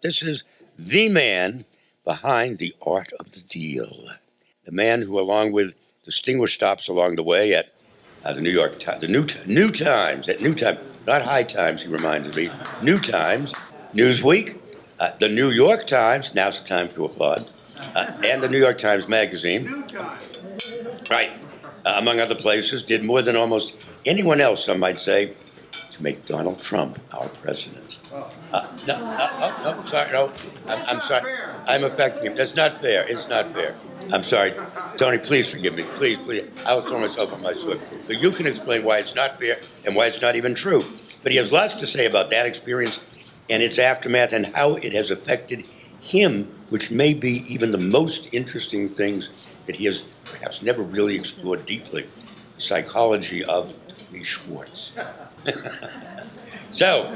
This is the man behind the art of the deal. The man who, along with distinguished stops along the way at the New York Times, the New Times, at New Times, not High Times, he reminded me, New Times, Newsweek, the New York Times, now's the time to applaud, and the New York Times Magazine. Right, among other places, did more than almost anyone else, some might say, to make Donald Trump our president. No, sorry, no, I'm sorry. I'm affecting him. That's not fair. It's not fair. I'm sorry. Tony, please forgive me. Please. I will throw myself on my sword. But you can explain why it's not fair and why it's not even true. But he has lots to say about that experience and its aftermath and how it has affected him, which may be even the most interesting things that he has perhaps never really explored deeply, the psychology of Tony Schwartz. So,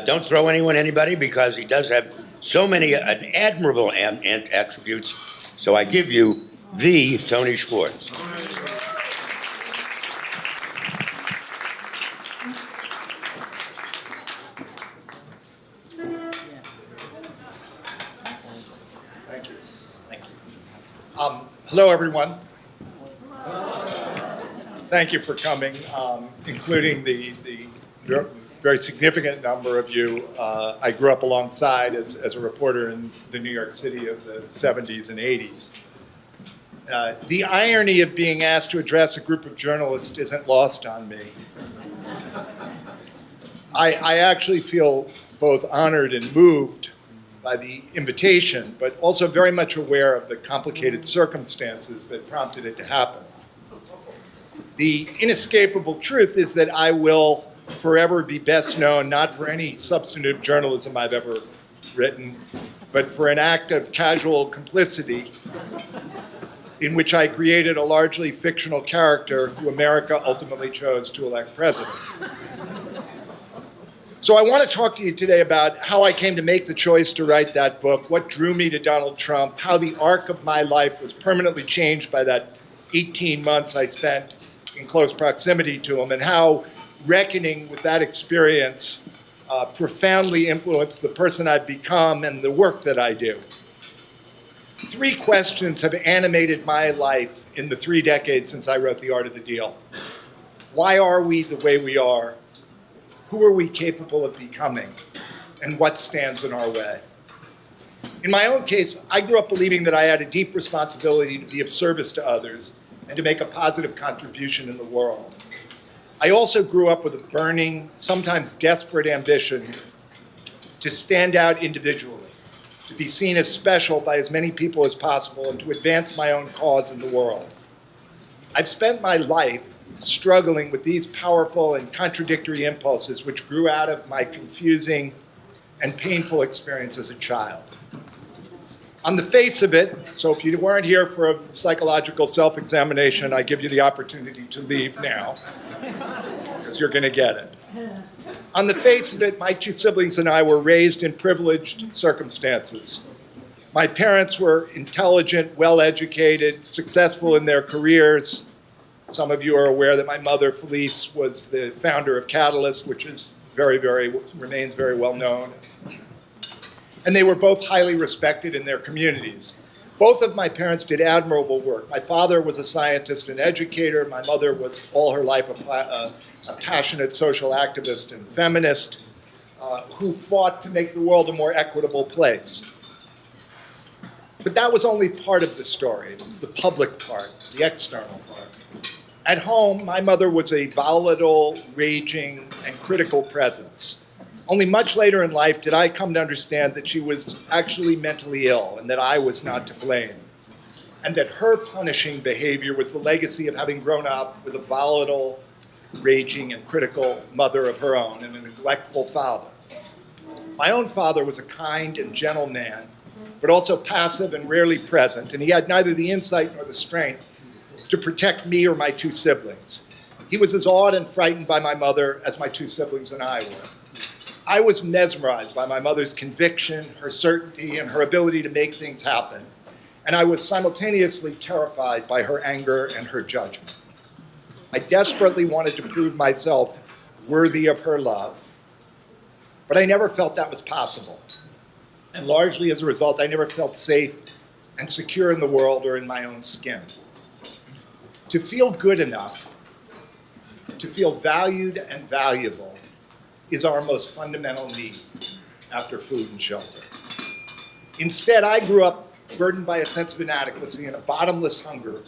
don't throw anybody, because he does have so many admirable attributes. So I give you the Tony Schwartz. Thank you. Hello, everyone. Thank you for coming, including the very significant number of you I grew up alongside as a reporter in the New York City of the 70s and 80s. The irony of being asked to address a group of journalists isn't lost on me. I actually feel both honored and moved by the invitation, but also very much aware of the complicated circumstances that prompted it to happen. The inescapable truth is that I will forever be best known not for any substantive journalism I've ever written, but for an act of casual complicity in which I created a largely fictional character who America ultimately chose to elect president. So I want to talk to you today about how I came to make the choice to write that book, what drew me to Donald Trump, how the arc of my life was permanently changed by that 18 months I spent in close proximity to him, and how reckoning with that experience profoundly influenced the person I've become and the work that I do. 3 questions have animated my life in the 3 decades since I wrote The Art of the Deal. Why are we the way we are? Who are we capable of becoming? And what stands in our way? In my own case, I grew up believing that I had a deep responsibility to be of service to others and to make a positive contribution in the world. I also grew up with a burning, sometimes desperate ambition to stand out individually, to be seen as special by as many people as possible, and to advance my own cause in the world. I've spent my life struggling with these powerful and contradictory impulses which grew out of my confusing and painful experience as a child. On the face of it, so if you weren't here for a psychological self-examination, I give you the opportunity to leave now, because you're going to get it. On the face of it, my 2 siblings and I were raised in privileged circumstances. My parents were intelligent, well-educated, successful in their careers. Some of you are aware that my mother, Felice, was the founder of Catalyst, which is remains very well known. And they were both highly respected in their communities. Both of my parents did admirable work. My father was a scientist and educator. My mother was all her life a passionate social activist and feminist who fought to make the world a more equitable place. But that was only part of the story. It was the public part, the external part. At home, my mother was a volatile, raging, and critical presence. Only much later in life did I come to understand that she was actually mentally ill and that I was not to blame, and that her punishing behavior was the legacy of having grown up with a volatile, raging, and critical mother of her own and a neglectful father. My own father was a kind and gentle man, but also passive and rarely present, and he had neither the insight nor the strength to protect me or my 2 siblings. He was as awed and frightened by my mother as my 2 siblings and I were. I was mesmerized by my mother's conviction, her certainty, and her ability to make things happen. And I was simultaneously terrified by her anger and her judgment. I desperately wanted to prove myself worthy of her love, but I never felt that was possible. And largely as a result, I never felt safe and secure in the world or in my own skin. To feel good enough, to feel valued and valuable, is our most fundamental need after food and shelter. Instead, I grew up burdened by a sense of inadequacy and a bottomless hunger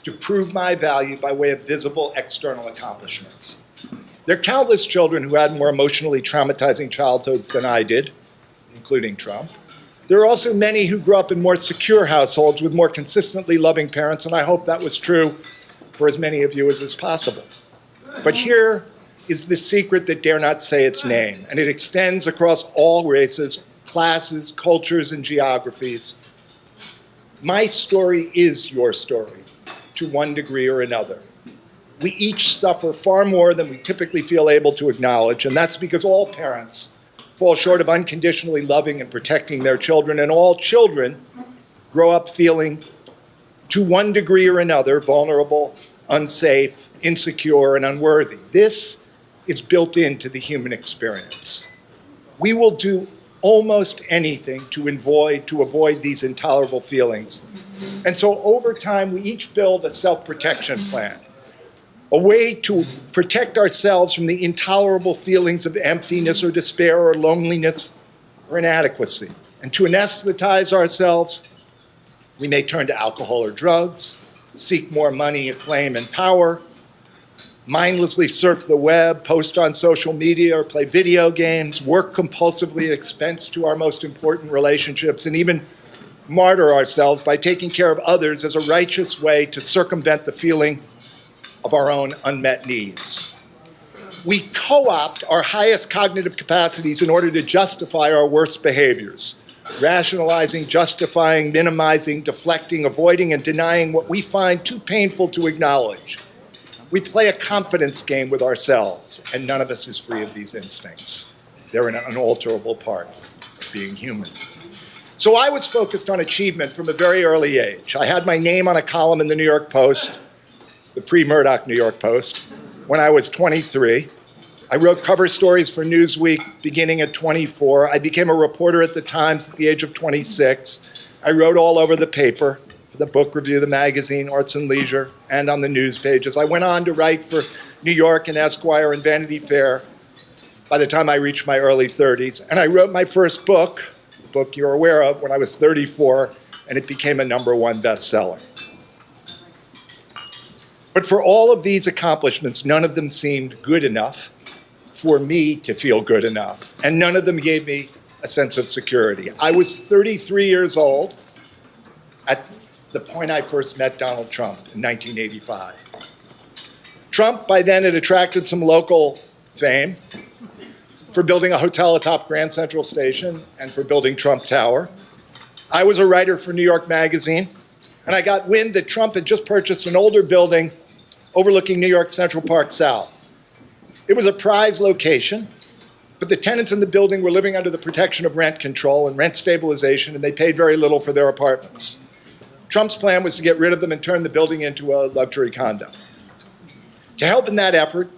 to prove my value by way of visible external accomplishments. There are countless children who had more emotionally traumatizing childhoods than I did, including Trump. There are also many who grew up in more secure households with more consistently loving parents, and I hope that was true for as many of you as is possible. But here is the secret that dare not say its name, and it extends across all races, classes, cultures, and geographies. My story is your story, to one degree or another. We each suffer far more than we typically feel able to acknowledge, and that's because all parents fall short of unconditionally loving and protecting their children, and all children grow up feeling, to one degree or another, vulnerable, unsafe, insecure, and unworthy. This is built into the human experience. We will do almost anything to avoid these intolerable feelings. And so over time, we each build a self-protection plan, a way to protect ourselves from the intolerable feelings of emptiness or despair or loneliness or inadequacy. And to anesthetize ourselves, we may turn to alcohol or drugs, seek more money, acclaim, and power, mindlessly surf the web, post on social media, or play video games, work compulsively at expense to our most important relationships, and even martyr ourselves by taking care of others as a righteous way to circumvent the feeling of our own unmet needs. We co-opt our highest cognitive capacities in order to justify our worst behaviors, rationalizing, justifying, minimizing, deflecting, avoiding, and denying what we find too painful to acknowledge. We play a confidence game with ourselves, and none of us is free of these instincts. They're an unalterable part of being human. So I was focused on achievement from a very early age. I had my name on a column in the New York Post, the pre-Murdoch New York Post, when I was 23. I wrote cover stories for Newsweek beginning at 24. I became a reporter at the Times at the age of 26. I wrote all over the paper, for the book review, the magazine, Arts and Leisure, and on the news pages. I went on to write for New York and Esquire and Vanity Fair by the time I reached my early 30s. And I wrote my first book, the book you're aware of, when I was 34, and it became a #1 bestseller. But for all of these accomplishments, none of them seemed good enough for me to feel good enough. And none of them gave me a sense of security. I was 33 years old at the point I first met Donald Trump in 1985. Trump, by then, had attracted some local fame for building a hotel atop Grand Central Station and for building Trump Tower. I was a writer for New York Magazine, and I got wind that Trump had just purchased an older building overlooking New York Central Park South. It was a prize location, but the tenants in the building were living under the protection of rent control and rent stabilization, and they paid very little for their apartments. Trump's plan was to get rid of them and turn the building into a luxury condo. To help in that effort,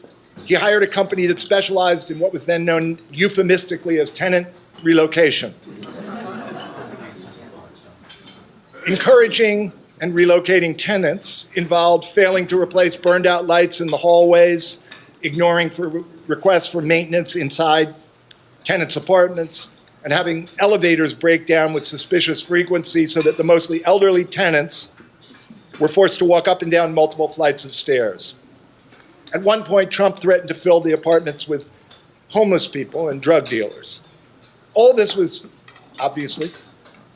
he hired a company that specialized in what was then known euphemistically as tenant relocation. Encouraging and relocating tenants involved failing to replace burned out lights in the hallways, ignoring requests for maintenance inside tenants' apartments, and having elevators break down with suspicious frequency so that the mostly elderly tenants were forced to walk up and down multiple flights of stairs. At one point, Trump threatened to fill the apartments with homeless people and drug dealers. All this was, obviously,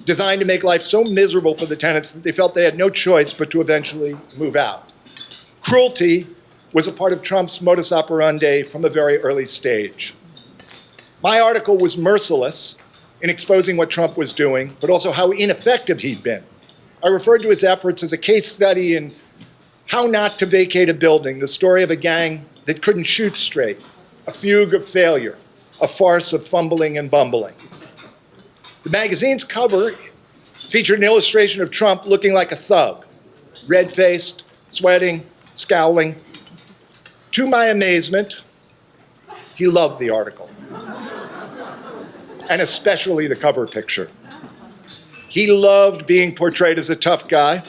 designed to make life so miserable for the tenants that they felt they had no choice but to eventually move out. Cruelty was a part of Trump's modus operandi from a very early stage. My article was merciless in exposing what Trump was doing, but also how ineffective he'd been. I referred to his efforts as a case study in how not to vacate a building, the story of a gang that couldn't shoot straight, a fugue of failure, a farce of fumbling and bumbling. The magazine's cover featured an illustration of Trump looking like a thug, red-faced, sweating, scowling. To my amazement, he loved the article. and especially the cover picture. He loved being portrayed as a tough guy,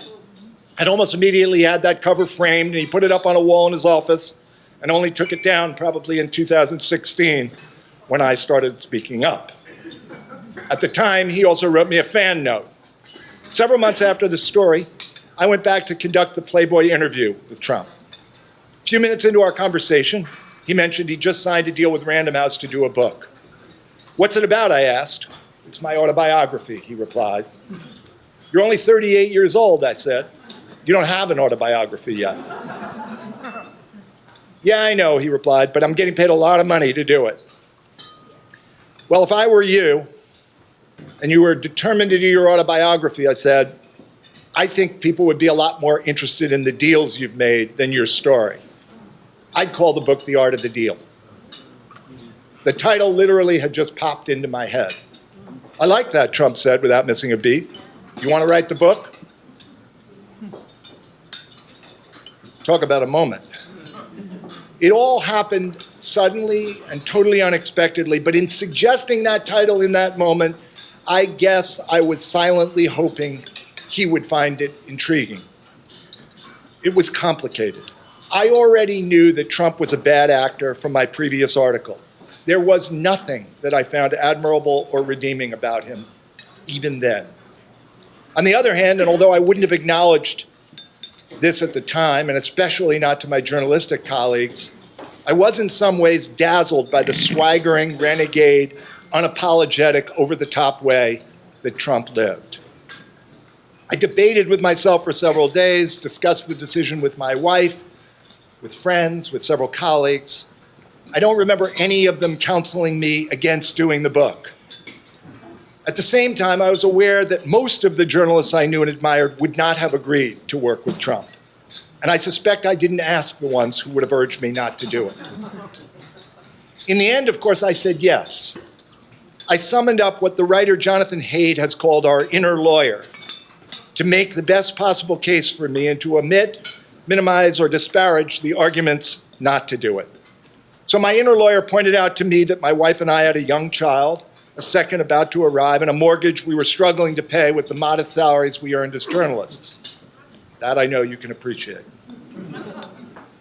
and almost immediately had that cover framed, and he put it up on a wall in his office, and only took it down probably in 2016 when I started speaking up. At the time, he also wrote me a fan note. Several months after the story, I went back to conduct the Playboy interview with Trump. A few minutes into our conversation, he mentioned he just signed a deal with Random House to do a book. "What's it about?" I asked. "It's my autobiography," he replied. "You're only 38 years old," I said. "You don't have an autobiography yet." "Yeah, I know," he replied, "but I'm getting paid a lot of money to do it." "Well, if I were you, and you were determined to do your autobiography," I said, "I think people would be a lot more interested in the deals you've made than your story. I'd call the book The Art of the Deal." The title literally had just popped into my head. "I like that," Trump said without missing a beat. "You want to write the book?" Talk about a moment. It all happened suddenly and totally unexpectedly, but in suggesting that title in that moment, I guess I was silently hoping he would find it intriguing. It was complicated. I already knew that Trump was a bad actor from my previous article. There was nothing that I found admirable or redeeming about him, even then. On the other hand, and although I wouldn't have acknowledged this at the time, and especially not to my journalistic colleagues, I was in some ways dazzled by the swaggering, renegade, unapologetic, over-the-top way that Trump lived. I debated with myself for several days, discussed the decision with my wife, with friends, with several colleagues. I don't remember any of them counseling me against doing the book. At the same time, I was aware that most of the journalists I knew and admired would not have agreed to work with Trump. And I suspect I didn't ask the ones who would have urged me not to do it. In the end, of course, I said yes. I summoned up what the writer Jonathan Haidt has called our inner lawyer to make the best possible case for me and to omit, minimize, or disparage the arguments not to do it. So my inner lawyer pointed out to me that my wife and I had a young child, a second about to arrive, and a mortgage we were struggling to pay with the modest salaries we earned as journalists. That I know you can appreciate.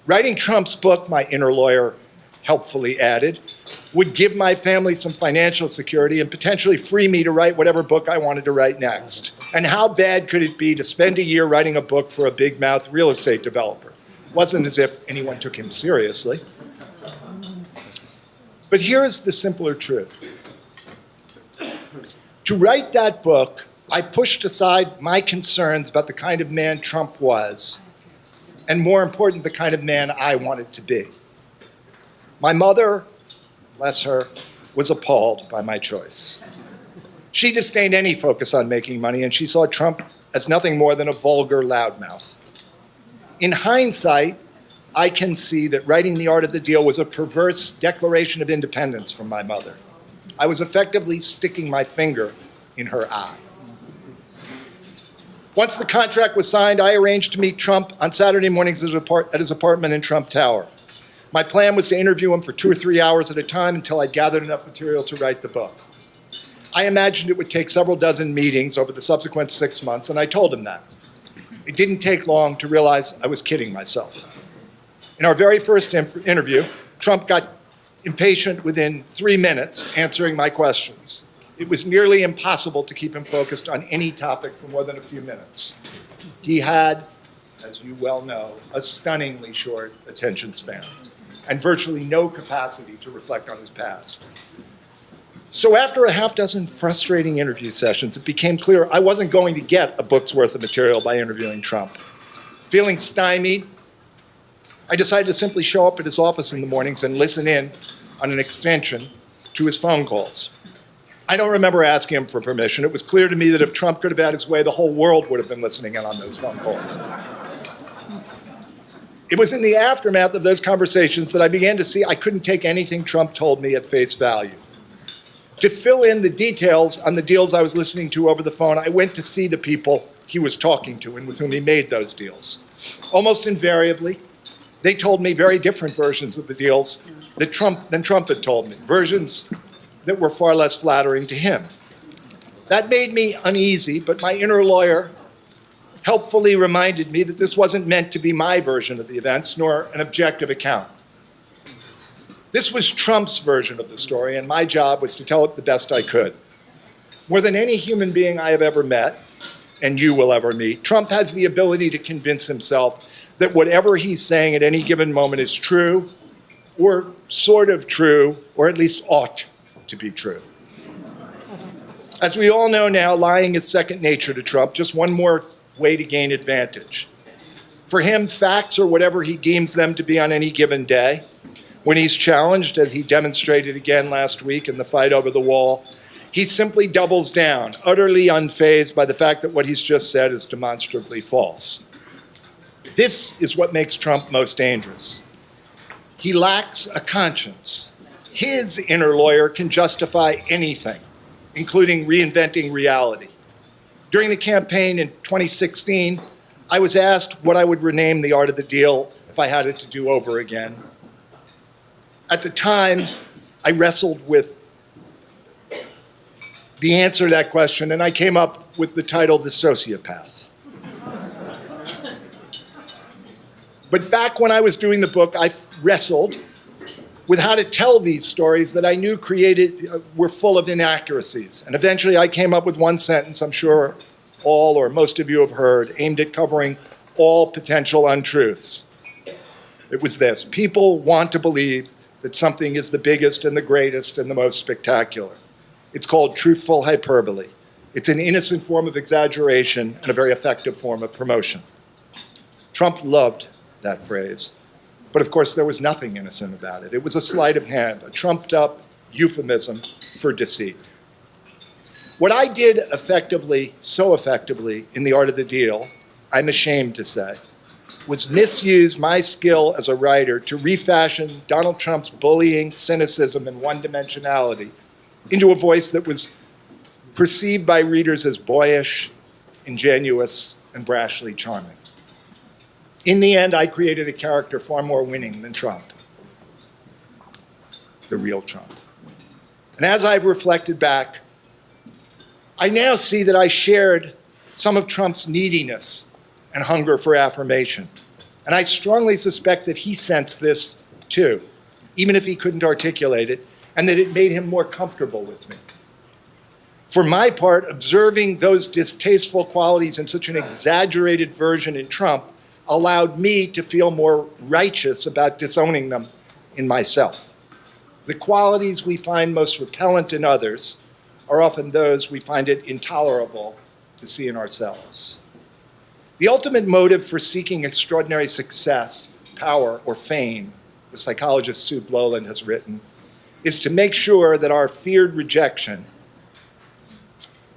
Writing Trump's book, my inner lawyer helpfully added, would give my family some financial security and potentially free me to write whatever book I wanted to write next. And how bad could it be to spend a year writing a book for a big-mouth real estate developer? It wasn't as if anyone took him seriously. But here is the simpler truth. To write that book, I pushed aside my concerns about the kind of man Trump was, and more important, the kind of man I wanted to be. My mother, bless her, was appalled by my choice. She disdained any focus on making money, and she saw Trump as nothing more than a vulgar loudmouth. In hindsight, I can see that writing The Art of the Deal was a perverse declaration of independence from my mother. I was effectively sticking my finger in her eye. Once the contract was signed, I arranged to meet Trump on Saturday mornings at his apartment in Trump Tower. My plan was to interview him for 2 or 3 hours at a time until I gathered enough material to write the book. I imagined it would take several dozen meetings over the subsequent 6 months, and I told him that. It didn't take long to realize I was kidding myself. In our very first interview, Trump got impatient within 3 minutes answering my questions. It was nearly impossible to keep him focused on any topic for more than a few minutes. He had, as you well know, a stunningly short attention span and virtually no capacity to reflect on his past. So after a half dozen frustrating interview sessions, it became clear I wasn't going to get a book's worth of material by interviewing Trump. Feeling stymied, I decided to simply show up at his office in the mornings and listen in on an extension to his phone calls. I don't remember asking him for permission. It was clear to me that if Trump could have had his way, the whole world would have been listening in on those phone calls. It was in the aftermath of those conversations that I began to see I couldn't take anything Trump told me at face value. To fill in the details on the deals I was listening to over the phone, I went to see the people he was talking to and with whom he made those deals. Almost invariably, they told me very different versions of the deals than Trump had told me, versions that were far less flattering to him. That made me uneasy, but my inner lawyer helpfully reminded me that this wasn't meant to be my version of the events, nor an objective account. This was Trump's version of the story, and my job was to tell it the best I could. More than any human being I have ever met, and you will ever meet, Trump has the ability to convince himself that whatever he's saying at any given moment is true, or sort of true, or at least ought to be true. As we all know now, lying is second nature to Trump, just one more way to gain advantage. For him, facts are whatever he deems them to be on any given day. When he's challenged, as he demonstrated again last week in the fight over the wall, he simply doubles down, utterly unfazed by the fact that what he's just said is demonstrably false. This is what makes Trump most dangerous. He lacks a conscience. His inner lawyer can justify anything, including reinventing reality. During the campaign in 2016, I was asked what I would rename The Art of the Deal if I had it to do over again. At the time, I wrestled with the answer to that question, and I came up with the title The Sociopath. But back when I was doing the book, I wrestled with how to tell these stories that I knew were full of inaccuracies. And eventually I came up with one sentence I'm sure all or most of you have heard, aimed at covering all potential untruths. It was this: people want to believe that something is the biggest and the greatest and the most spectacular. It's called truthful hyperbole. It's an innocent form of exaggeration and a very effective form of promotion. Trump loved that phrase. But of course, there was nothing innocent about it. It was a sleight of hand, a trumped-up euphemism for deceit. What I did so effectively in The Art of the Deal, I'm ashamed to say, was misuse my skill as a writer to refashion Donald Trump's bullying, cynicism, and one-dimensionality into a voice that was perceived by readers as boyish, ingenuous, and brashly charming. In the end, I created a character far more winning than Trump, the real Trump. And as I've reflected back, I now see that I shared some of Trump's neediness and hunger for affirmation. And I strongly suspect that he sensed this too, even if he couldn't articulate it, and that it made him more comfortable with me. For my part, observing those distasteful qualities in such an exaggerated version in Trump allowed me to feel more righteous about disowning them in myself. The qualities we find most repellent in others are often those we find it intolerable to see in ourselves. The ultimate motive for seeking extraordinary success, power, or fame, the psychologist Sue Bloland has written, is to make sure that our feared rejection,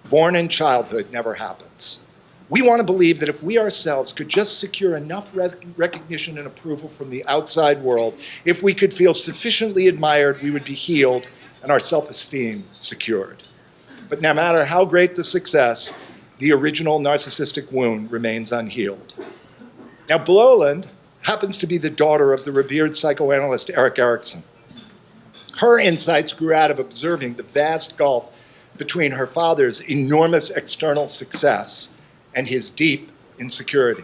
born in childhood, never happens. We want to believe that if we ourselves could just secure enough recognition and approval from the outside world, if we could feel sufficiently admired, we would be healed and our self-esteem secured. But no matter how great the success, the original narcissistic wound remains unhealed. Now, Bloland happens to be the daughter of the revered psychoanalyst Erik Erikson. Her insights grew out of observing the vast gulf between her father's enormous external success and his deep insecurity.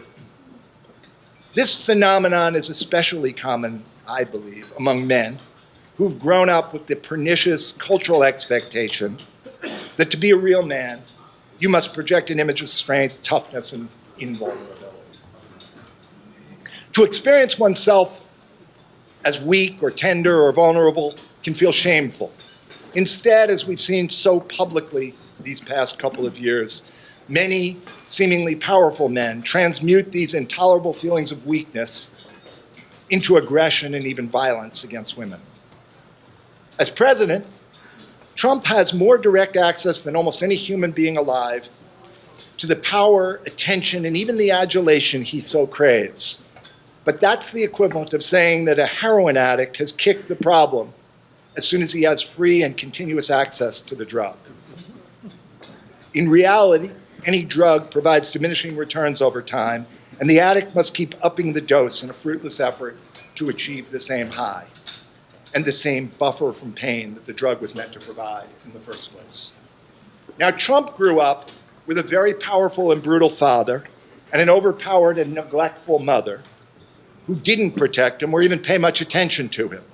This phenomenon is especially common, I believe, among men who've grown up with the pernicious cultural expectation that to be a real man, you must project an image of strength, toughness, and invulnerability. To experience oneself as weak or tender or vulnerable can feel shameful. Instead, as we've seen so publicly these past couple of years, many seemingly powerful men transmute these intolerable feelings of weakness into aggression and even violence against women. As president, Trump has more direct access than almost any human being alive to the power, attention, and even the adulation he so craves. But that's the equivalent of saying that a heroin addict has kicked the problem as soon as he has free and continuous access to the drug. In reality, any drug provides diminishing returns over time, and the addict must keep upping the dose in a fruitless effort to achieve the same high. and the same buffer from pain that the drug was meant to provide in the first place. Now, Trump grew up with a very powerful and brutal father and an overpowered and neglectful mother who didn't protect him or even pay much attention to him.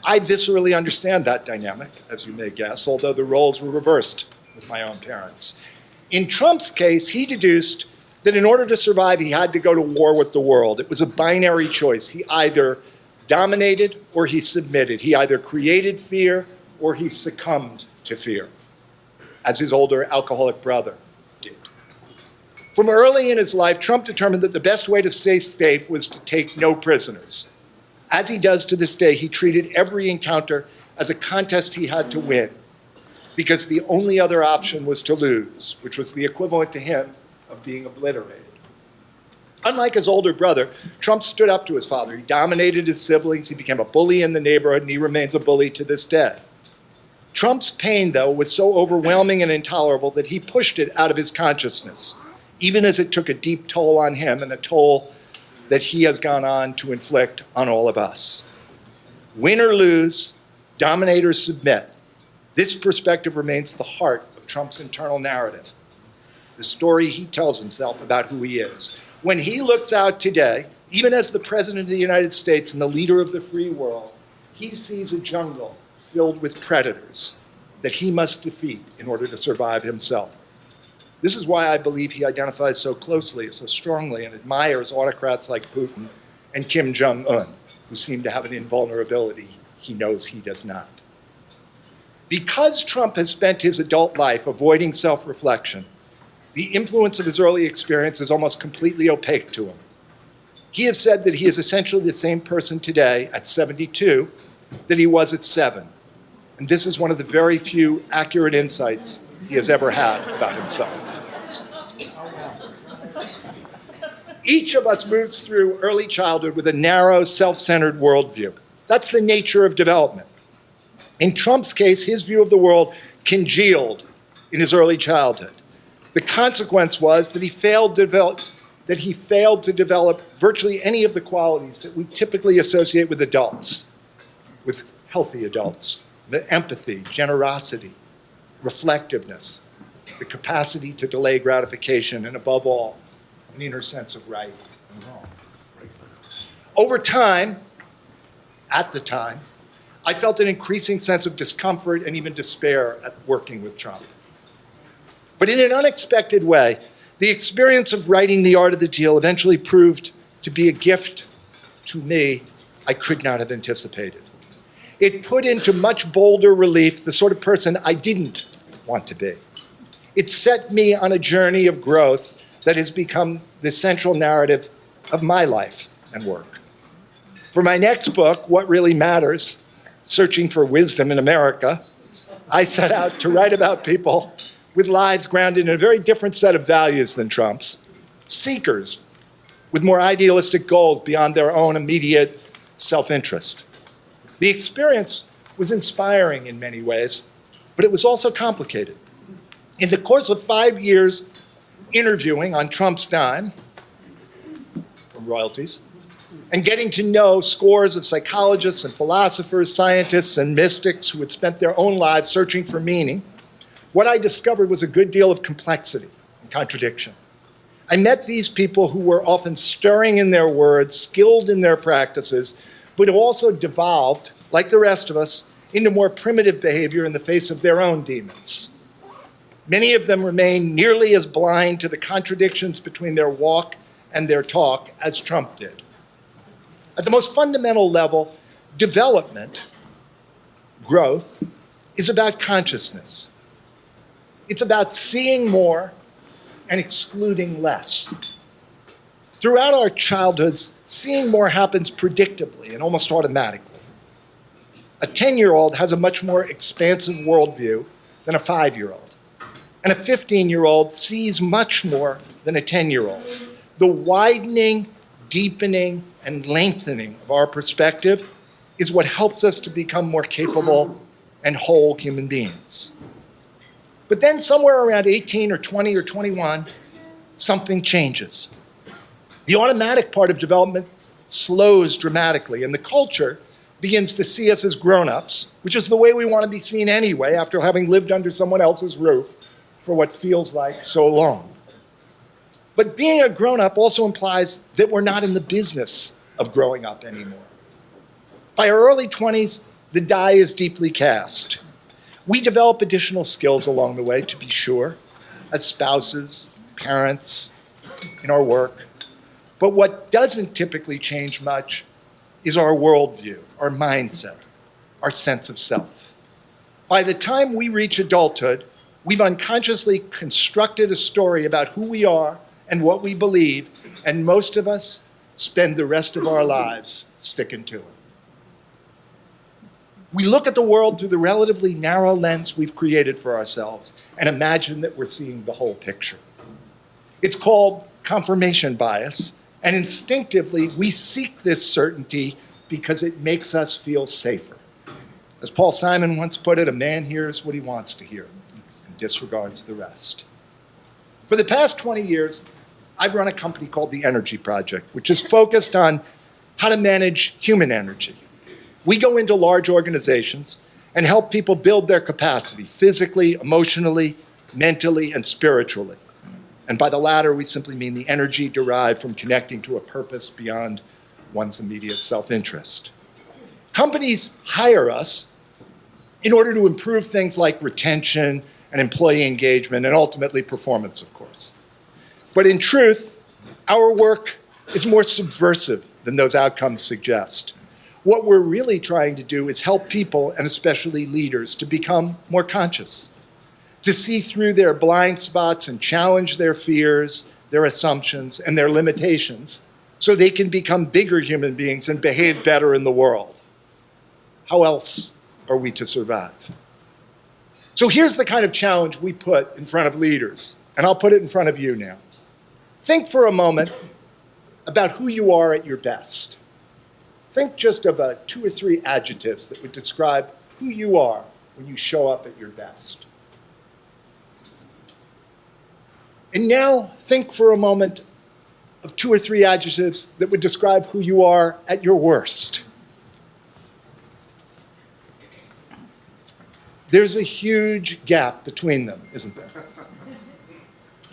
I viscerally understand that dynamic, as you may guess, although the roles were reversed with my own parents. In Trump's case, he deduced that in order to survive, he had to go to war with the world. It was a binary choice. He either dominated or he submitted. He either created fear or he succumbed to fear, as his older alcoholic brother did. From early in his life, Trump determined that the best way to stay safe was to take no prisoners. As he does to this day, he treated every encounter as a contest he had to win, because the only other option was to lose, which was the equivalent to him of being obliterated. Unlike his older brother, Trump stood up to his father. He dominated his siblings, he became a bully in the neighborhood, and he remains a bully to this day. Trump's pain, though, was so overwhelming and intolerable that he pushed it out of his consciousness, even as it took a deep toll on him and a toll that he has gone on to inflict on all of us. Win or lose, dominate or submit. This perspective remains the heart of Trump's internal narrative, the story he tells himself about who he is. When he looks out today, even as the President of the United States and the leader of the free world, he sees a jungle filled with predators that he must defeat in order to survive himself. This is why I believe he identifies so closely, so strongly, and admires autocrats like Putin and Kim Jong-un, who seem to have an invulnerability he knows he does not. Because Trump has spent his adult life avoiding self-reflection, the influence of his early experience is almost completely opaque to him. He has said that he is essentially the same person today at 72 that he was at 7. And this is one of the very few accurate insights he has ever had about himself. Each of us moves through early childhood with a narrow, self-centered worldview. That's the nature of development. In Trump's case, his view of the world congealed in his early childhood. The consequence was that he failed to develop virtually any of the qualities that we typically associate with adults, with healthy adults: the empathy, generosity, reflectiveness, the capacity to delay gratification, and above all, an inner sense of right and wrong. Over time, at the time, I felt an increasing sense of discomfort and even despair at working with Trump. But in an unexpected way, the experience of writing The Art of the Deal eventually proved to be a gift to me I could not have anticipated. It put into much bolder relief the sort of person I didn't want to be. It set me on a journey of growth that has become the central narrative of my life and work. For my next book, What Really Matters, Searching for Wisdom in America, I set out to write about people with lives grounded in a very different set of values than Trump's, seekers with more idealistic goals beyond their own immediate self-interest. The experience was inspiring in many ways, but it was also complicated. In the course of 5 years interviewing on Trump's dime, from royalties, and getting to know scores of psychologists and philosophers, scientists and mystics who had spent their own lives searching for meaning, what I discovered was a good deal of complexity and contradiction. I met these people who were often stirring in their words, skilled in their practices, but who also devolved, like the rest of us, into more primitive behavior in the face of their own demons. Many of them remain nearly as blind to the contradictions between their walk and their talk as Trump did. At the most fundamental level, development, growth, is about consciousness. It's about seeing more and excluding less. Throughout our childhoods, seeing more happens predictably and almost automatically. A 10-year-old has a much more expansive worldview than a 5-year-old. And a 15-year-old sees much more than a 10-year-old. The widening, deepening, and lengthening of our perspective is what helps us to become more capable and whole human beings. But then somewhere around 18 or 20 or 21, something changes. The automatic part of development slows dramatically, and the culture, begins to see us as grown-ups, which is the way we want to be seen anyway after having lived under someone else's roof for what feels like so long. But being a grown-up also implies that we're not in the business of growing up anymore. By our early 20s, the die is deeply cast. We develop additional skills along the way, to be sure, as spouses, parents, in our work. But what doesn't typically change much is our worldview, our mindset, our sense of self. By the time we reach adulthood, we've unconsciously constructed a story about who we are and what we believe, and most of us spend the rest of our lives sticking to it. We look at the world through the relatively narrow lens we've created for ourselves and imagine that we're seeing the whole picture. It's called confirmation bias, and instinctively we seek this certainty because it makes us feel safer. As Paul Simon once put it, a man hears what he wants to hear and disregards the rest. For the past 20 years, I've run a company called The Energy Project, which is focused on how to manage human energy. We go into large organizations and help people build their capacity physically, emotionally, mentally, and spiritually. And by the latter, we simply mean the energy derived from connecting to a purpose beyond one's immediate self-interest. Companies hire us in order to improve things like retention and employee engagement and ultimately performance, of course. But in truth, our work is more subversive than those outcomes suggest. What we're really trying to do is help people, and especially leaders, to become more conscious, to see through their blind spots and challenge their fears, their assumptions, and their limitations so they can become bigger human beings and behave better in the world. How else are we to survive? So here's the kind of challenge we put in front of leaders, and I'll put it in front of you now. Think for a moment about who you are at your best. Think just of 2 or 3 adjectives that would describe who you are when you show up at your best. And now think for a moment of 2 or 3 adjectives that would describe who you are at your worst. There's a huge gap between them, isn't there?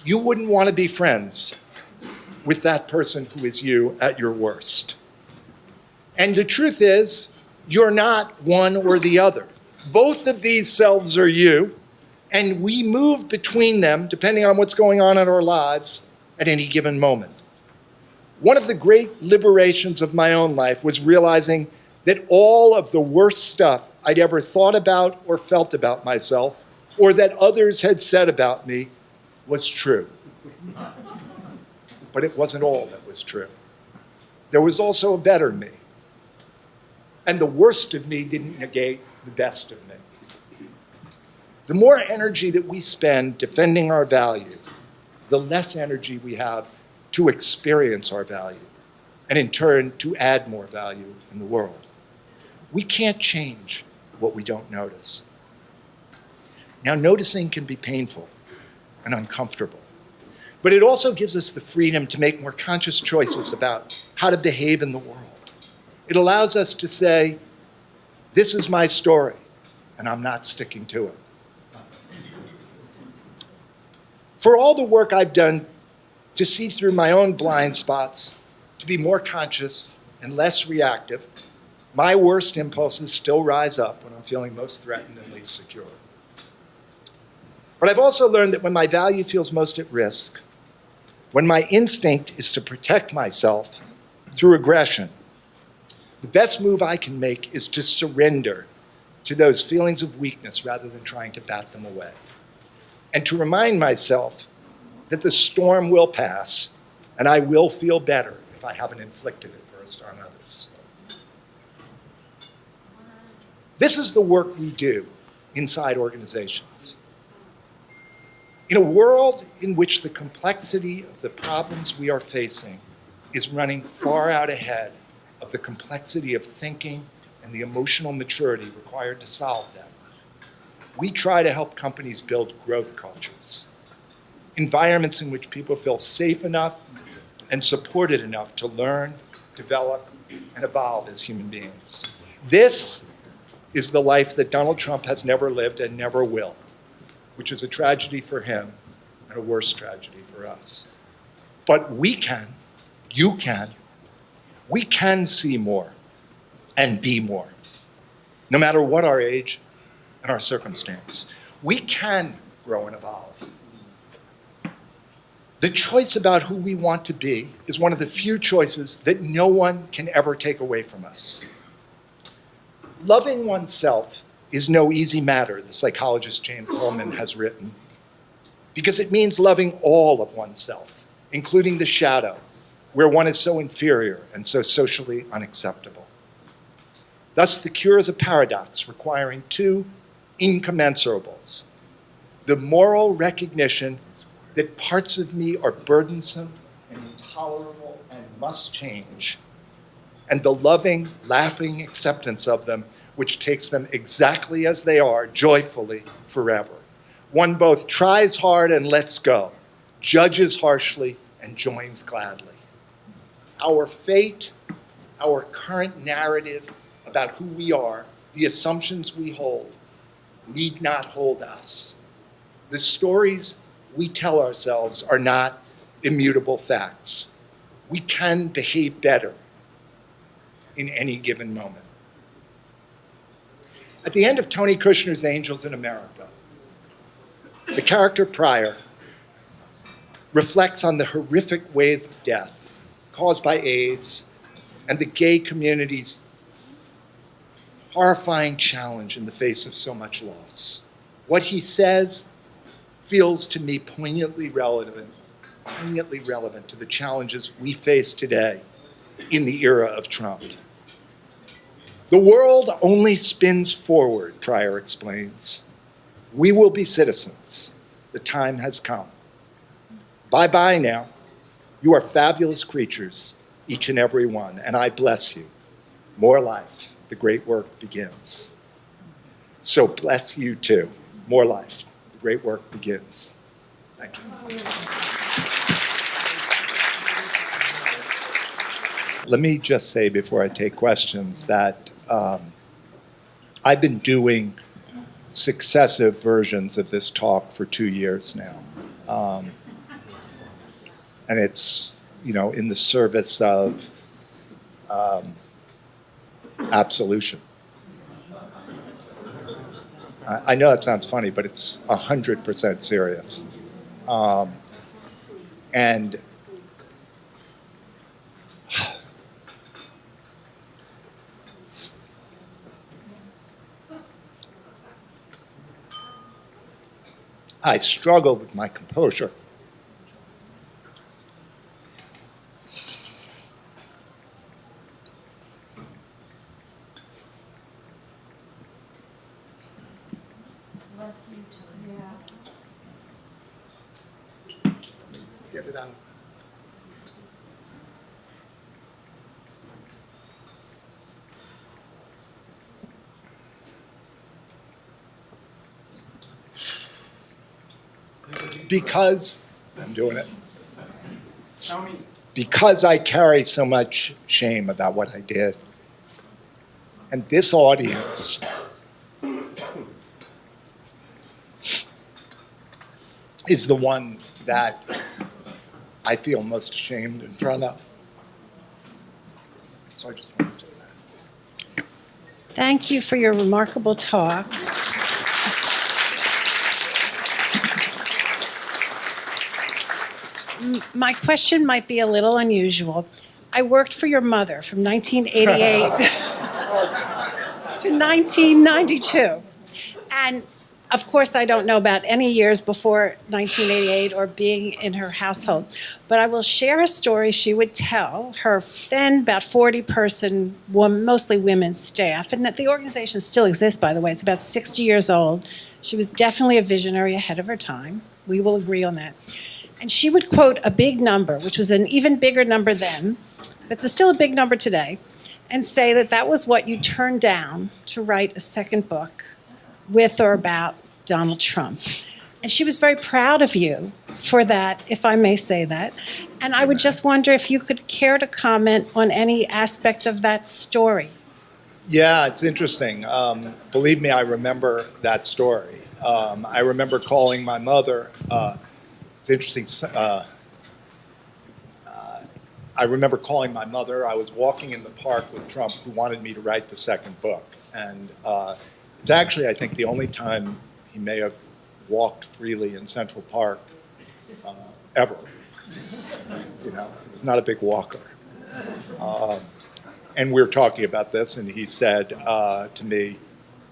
You wouldn't want to be friends with that person who is you at your worst. And the truth is, you're not one or the other. Both of these selves are you, and we move between them depending on what's going on in our lives at any given moment. One of the great liberations of my own life was realizing that all of the worst stuff I'd ever thought about or felt about myself, or that others had said about me, was true. But it wasn't all that was true. There was also a better me. And the worst of me didn't negate the best of me. The more energy that we spend defending our value, the less energy we have to experience our value, and in turn, to add more value in the world. We can't change what we don't notice. Now, noticing can be painful and uncomfortable, but it also gives us the freedom to make more conscious choices about how to behave in the world. It allows us to say, this is my story, and I'm not sticking to it. For all the work I've done to see through my own blind spots, to be more conscious and less reactive, my worst impulses still rise up when I'm feeling most threatened and least secure. But I've also learned that when my value feels most at risk, when my instinct is to protect myself through aggression, the best move I can make is to surrender to those feelings of weakness rather than trying to bat them away. And to remind myself that the storm will pass and I will feel better if I haven't inflicted it first on others. This is the work we do inside organizations. In a world in which the complexity of the problems we are facing is running far out ahead of the complexity of thinking and the emotional maturity required to solve them, we try to help companies build growth cultures, environments in which people feel safe enough and supported enough to learn, develop, and evolve as human beings. This is the life that Donald Trump has never lived and never will, which is a tragedy for him and a worse tragedy for us. But we can, you can, we can see more and be more, no matter what our age and our circumstance. We can grow and evolve. The choice about who we want to be is one of the few choices that no one can ever take away from us. Loving oneself is no easy matter, the psychologist James Hillman has written, because it means loving all of oneself, including the shadow, where one is so inferior and so socially unacceptable. Thus, the cure is a paradox requiring two incommensurables: the moral recognition that parts of me are burdensome and intolerable and must change, and the loving, laughing acceptance of them, which takes them exactly as they are, joyfully, forever. One both tries hard and lets go, judges harshly and joins gladly. Our fate, our current narrative about who we are, the assumptions we hold, need not hold us. The stories we tell ourselves are not immutable facts. We can behave better in any given moment. At the end of Tony Kushner's Angels in America, the character Pryor reflects on the horrific wave of death caused by AIDS and the gay community's horrifying challenge in the face of so much loss. What he says feels to me poignantly relevant to the challenges we face today in the era of Trump. The world only spins forward, Pryor explains. We will be citizens. The time has come. Bye-bye now. You are fabulous creatures, each and every one, and I bless you. More life. The great work begins. So bless you too. More life. The great work begins. Thank you. Let me just say before I take questions that I've been doing successive versions of this talk for 2 years now. And it's, in the service of absolution. I know that sounds funny, but it's 100% serious. And I struggle with my composure. Get it out. Because I'm doing it. Because I carry so much shame about what I did. And this audience is the one that I feel most ashamed in front of. So I just wanted to say that. Thank you for your remarkable talk. My question might be a little unusual. I worked for your mother from 1988 to 1992. And of course, I don't know about any years before 1988 or being in her household, but I will share a story she would tell her then about 40-person, mostly women staff, and that the organization still exists, by the way. It's about 60 years old. She was definitely a visionary ahead of her time. We will agree on that. And she would quote a big number, which was an even bigger number then, but it's still a big number today, and say that that was what you turned down to write a second book with or about Donald Trump. And she was very proud of you for that, if I may say that. And I would just wonder if you could care to comment on any aspect of that story. Yeah, it's interesting. Believe me, I remember that story. I remember calling my mother. It's interesting. I remember calling my mother. I was walking in the park with Trump, who wanted me to write the second book. And it's actually, I think, the only time he may have walked freely in Central Park ever. You know, he was not a big walker. And we were talking about this, and he said to me,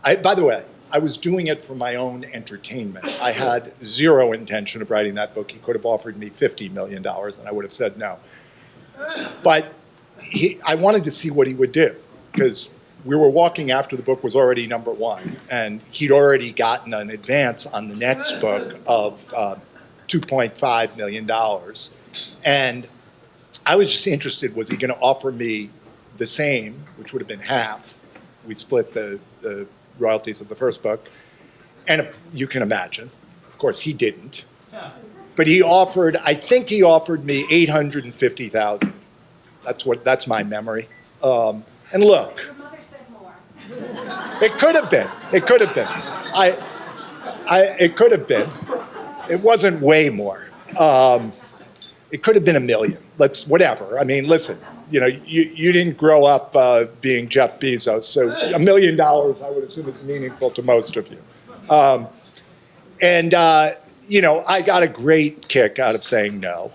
by the way, I was doing it for my own entertainment. I had zero intention of writing that book. He could have offered me $50 million, and I would have said no. But I wanted to see what he would do, because we were walking after the book was already #1, and he'd already gotten an advance on the next book of $2.5 million. And I was just interested, was he going to offer me the same, which would have been half? We split the royalties of the first book. And you can imagine, of course, he didn't. But he offered, I think he offered me $850,000. That's my memory. And look, Your mother said more. it could have been. It could have been. It could have been. It wasn't way more. It could have been $1 million. Whatever. I mean, listen. You know, you didn't grow up being Jeff Bezos, so $1 million I would assume is meaningful to most of you. You know, I got a great kick out of saying no.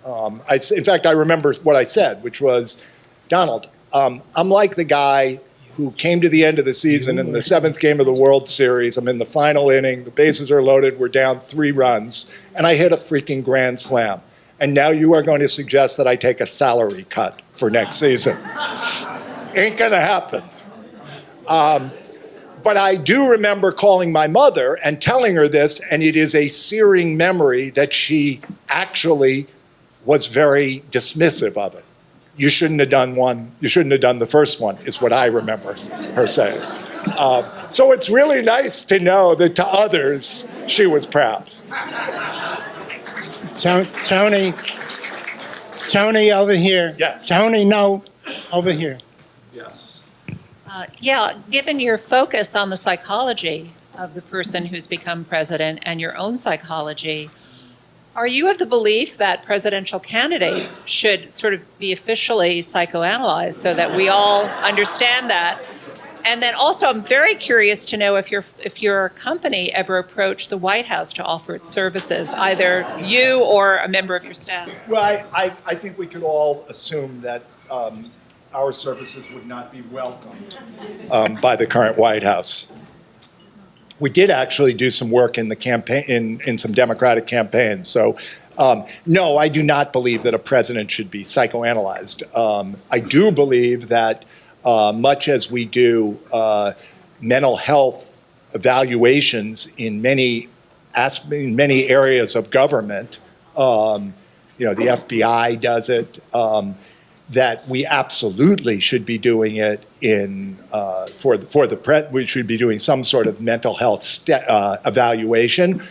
In fact, I remember what I said, which was, Donald, I'm like the guy who came to the end of the season in the 7th game of the World Series. I'm in the final inning. The bases are loaded. We're down 3 runs. And I hit a freaking grand slam. And now you are going to suggest that I take a salary cut for next season. Ain't going to happen. But I do remember calling my mother and telling her this, and it is a searing memory that she actually was very dismissive of it. You shouldn't have done one. You shouldn't have done the first one, is what I remember her saying. So it's really nice to know that to others, she was proud. Tony, over here. Yes. Tony, no, over here. Yes. Given your focus on the psychology of the person who's become president and your own psychology, are you of the belief that presidential candidates should sort of be officially psychoanalyzed so that we all understand that? And then also, I'm very curious to know if your company ever approached the White House to offer its services, either you or a member of your staff. Well, I think we could all assume that our services would not be welcomed by the current White House. We did actually do some work in the campaign in some Democratic campaigns. So, no, I do not believe that a president should be psychoanalyzed. I do believe that much as we do mental health evaluations in many areas of government, you know, the FBI does it. That we absolutely should be doing it we should be doing some sort of mental health evaluation.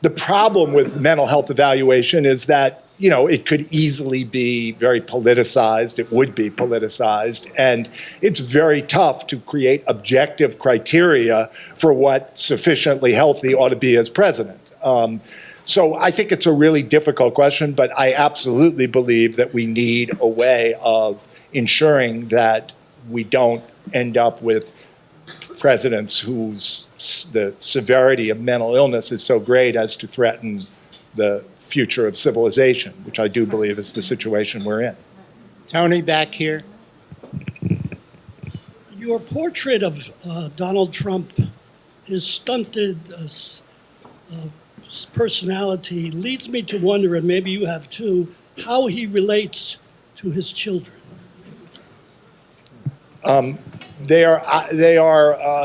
The problem with mental health evaluation is that, you know, it could easily be very politicized. It would be politicized. And it's very tough to create objective criteria for what sufficiently healthy ought to be as president. So I think it's a really difficult question, but I absolutely believe that we need a way of ensuring that we don't end up with presidents whose the severity of mental illness is so great as to threaten the future of civilization, which I do believe is the situation we're in. Tony, back here. Your portrait of Donald Trump, his stunted personality, leads me to wonder, and maybe you have too, how he relates to his children. They are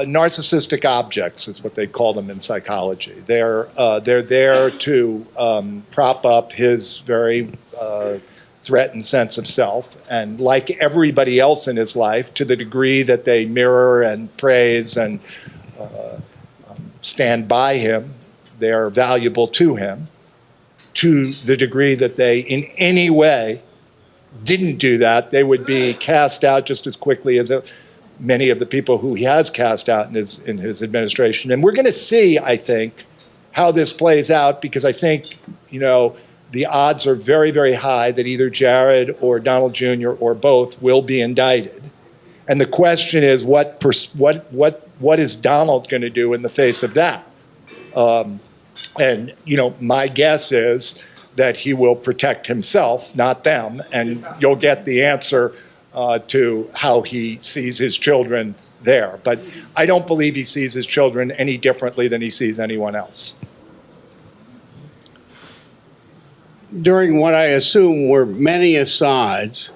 narcissistic objects, is what they call them in psychology. They're there to prop up his very threatened sense of self, and like everybody else in his life, to the degree that they mirror and praise and stand by him, they are valuable to him. To the degree that they in any way didn't do that, they would be cast out just as quickly as many of the people who he has cast out in his administration. And we're going to see, I think, how this plays out, because I think, the odds are very, very high that either Jared or Donald Jr. or both will be indicted. And the question is, what is Donald going to do in the face of that? And my guess is that he will protect himself, not them, and you'll get the answer to how he sees his children there. But I don't believe he sees his children any differently than he sees anyone else. During what I assume were many asides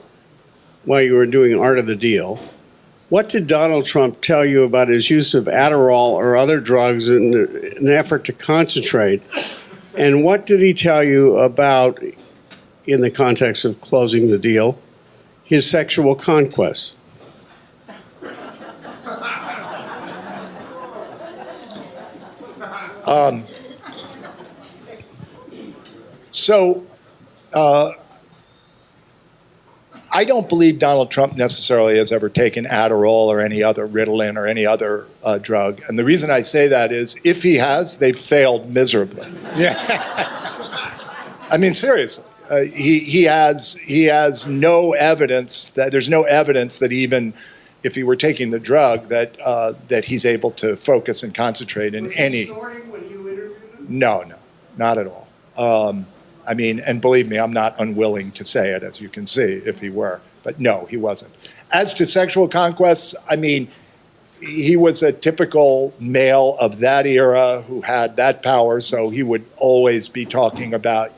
while you were doing Art of the Deal, what did Donald Trump tell you about his use of Adderall or other drugs in an effort to concentrate? And what did he tell you about, in the context of closing the deal, his sexual conquests? I don't believe Donald Trump necessarily has ever taken Adderall or any other Ritalin or any other drug. And the reason I say that is, if he has, they've failed miserably. Yeah. I mean, seriously. He has no evidence there's no evidence that even if he were taking the drug that he's able to focus and concentrate in any. Was he snorting when you interviewed him? No, not at all. And believe me, I'm not unwilling to say it, as you can see, if he were. But no, he wasn't. As to sexual conquests, he was a typical male of that era who had that power, so he would always be talking about,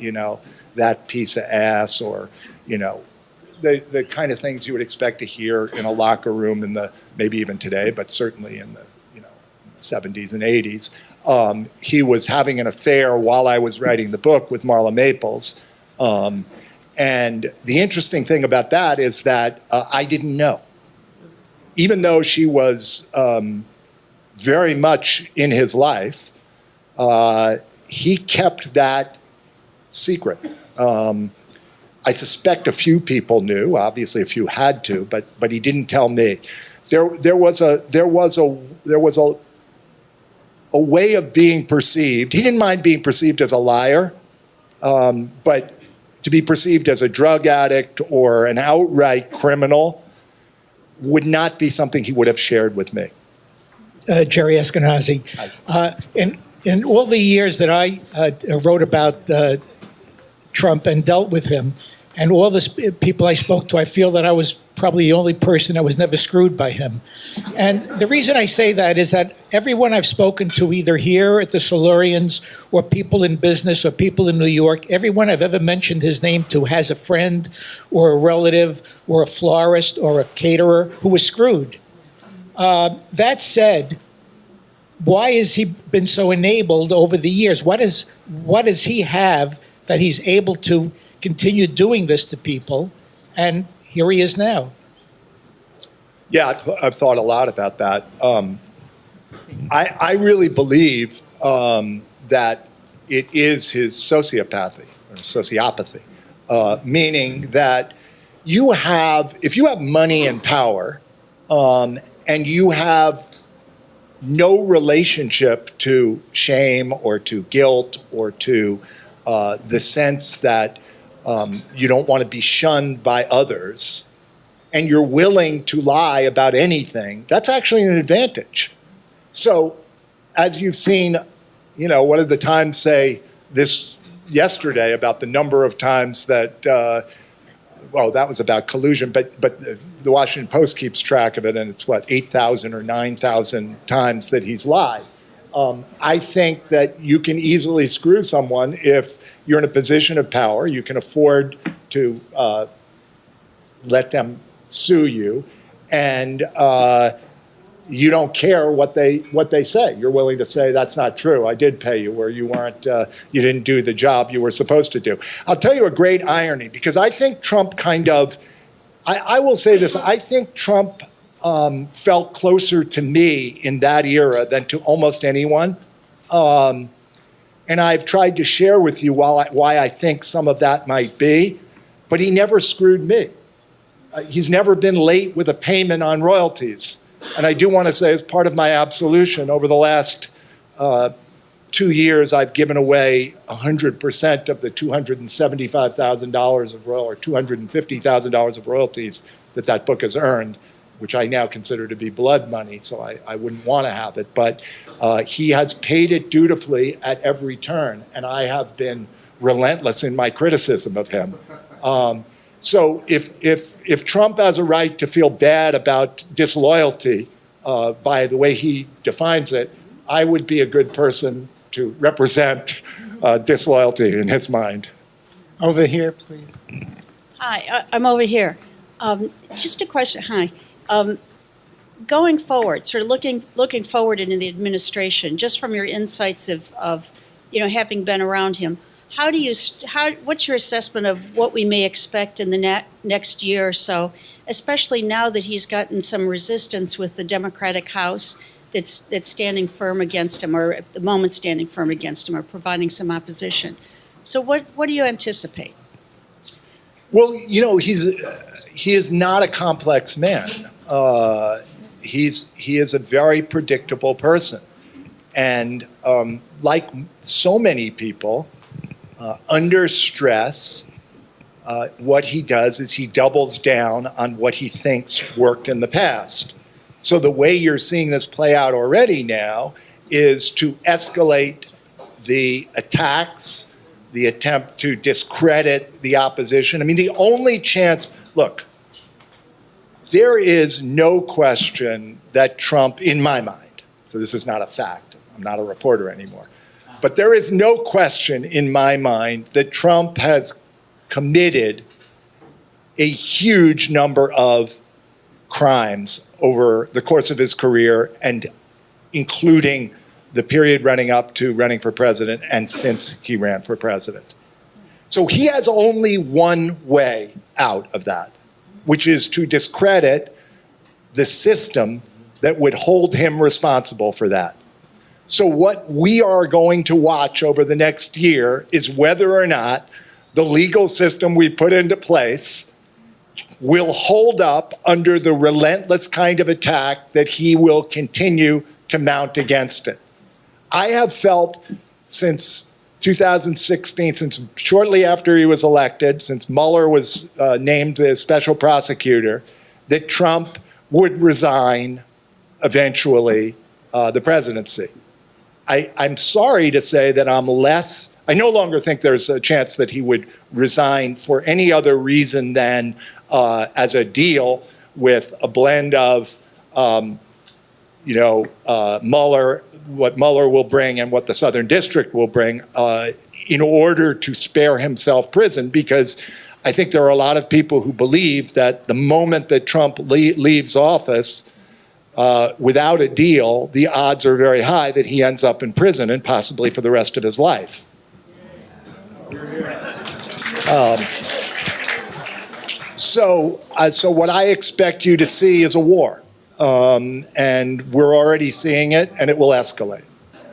that piece of ass, or, the kind of things you would expect to hear in a locker room maybe even today, but certainly in the 70s and 80s. He was having an affair while I was writing the book with Marla Maples. And the interesting thing about that is that I didn't know. Even though she was very much in his life, he kept that secret. I suspect a few people knew. Obviously, a few had to, but he didn't tell me. There was a way of being perceived. He didn't mind being perceived as a liar, but to be perceived as a drug addict or an outright criminal would not be something he would have shared with me. Jerry Eskenazi. In all the years that I wrote about Trump and dealt with him, and all the people I spoke to, I feel that I was probably the only person that was never screwed by him. And the reason I say that is that everyone I've spoken to, either here at the Silurians or people in business or people in New York, everyone I've ever mentioned his name to has a friend or a relative or a florist or a caterer who was screwed. That said, why has he been so enabled over the years? What does he have that he's able to continue doing this to people? And here he is now. Yeah, I've thought a lot about that. I really believe that it is his sociopathy or sociopathy, meaning that if you have money and power, and you have no relationship to shame or to guilt or to the sense that you don't want to be shunned by others, and you're willing to lie about anything, that's actually an advantage. So, as you've seen, one of the Times say this yesterday about the number of times that, that was about collusion, but the Washington Post keeps track of it, and it's 8,000 or 9,000 times that he's lied. I think that you can easily screw someone if you're in a position of power. You can afford to let them sue you, and you don't care what they say. You're willing to say, that's not true, I did pay you, or you you didn't do the job you were supposed to do. I'll tell you a great irony, because I think Trump I will say this, I think Trump felt closer to me in that era than to almost anyone. And I've tried to share with you why I think some of that might be, but he never screwed me. He's never been late with a payment on royalties. And I do want to say, as part of my absolution, over the last 2 years, I've given away 100% of the $275,000 of or $250,000 of royalties that book has earned, which I now consider to be blood money, so I wouldn't want to have it. But he has paid it dutifully at every turn, and I have been relentless in my criticism of him. So if Trump has a right to feel bad about disloyalty by the way he defines it, I would be a good person to represent disloyalty in his mind. Over here, please. Hi, I'm over here. Just a question. Hi. Going forward, sort of looking forward into the administration, just from your insights of having been around him, what's your assessment of what we may expect in the next year or so, especially now that he's gotten some resistance with the Democratic House that's standing firm against him, or at the moment standing firm against him, or providing some opposition. So what do you anticipate? Well, he is not a complex man. He is a very predictable person, and like so many people, under stress, what he does is he doubles down on what he thinks worked in the past. So the way you're seeing this play out already now is to escalate the attacks, the attempt to discredit the opposition. I mean, the only chance, look, there is no question that Trump, in my mind, so this is not a fact, I'm not a reporter anymore, but there is no question in my mind that Trump has committed a huge number of crimes over the course of his career, and including the period running up to running for president and since he ran for president. So he has only one way out of that, which is to discredit the system that would hold him responsible for that. So what we are going to watch over the next year is whether or not the legal system we put into place will hold up under the relentless kind of attack that he will continue to mount against it. I have felt since 2016, since shortly after he was elected, since Mueller was named the special prosecutor, that Trump would resign eventually the presidency. I'm sorry to say that I no longer think there's a chance that he would resign for any other reason than as a deal with a blend of, Mueller, what Mueller will bring and what the Southern District will bring in order to spare himself prison, because I think there are a lot of people who believe that the moment that Trump leaves office without a deal, the odds are very high that he ends up in prison, and possibly for the rest of his life. So what I expect you to see is a war, and we're already seeing it, and it will escalate.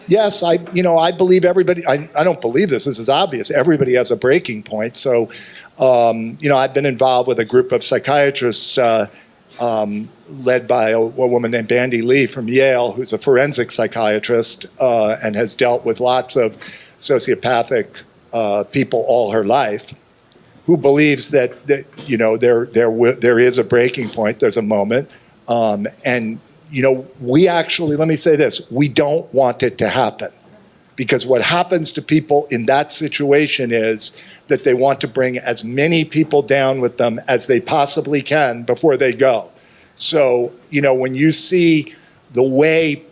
Yes, I believe everybody. I don't believe this. This is obvious. Everybody has a breaking point. So, I've been involved with a group of psychiatrists led by a woman named Bandy Lee from Yale, who's a forensic psychiatrist and has dealt with lots of sociopathic people all her life, who believes that there is a breaking point, there's a moment, and we actually, let me say this, we don't want it to happen, because what happens to people in that situation is that they want to bring as many people down with them as they possibly can before they go. So, when you see the way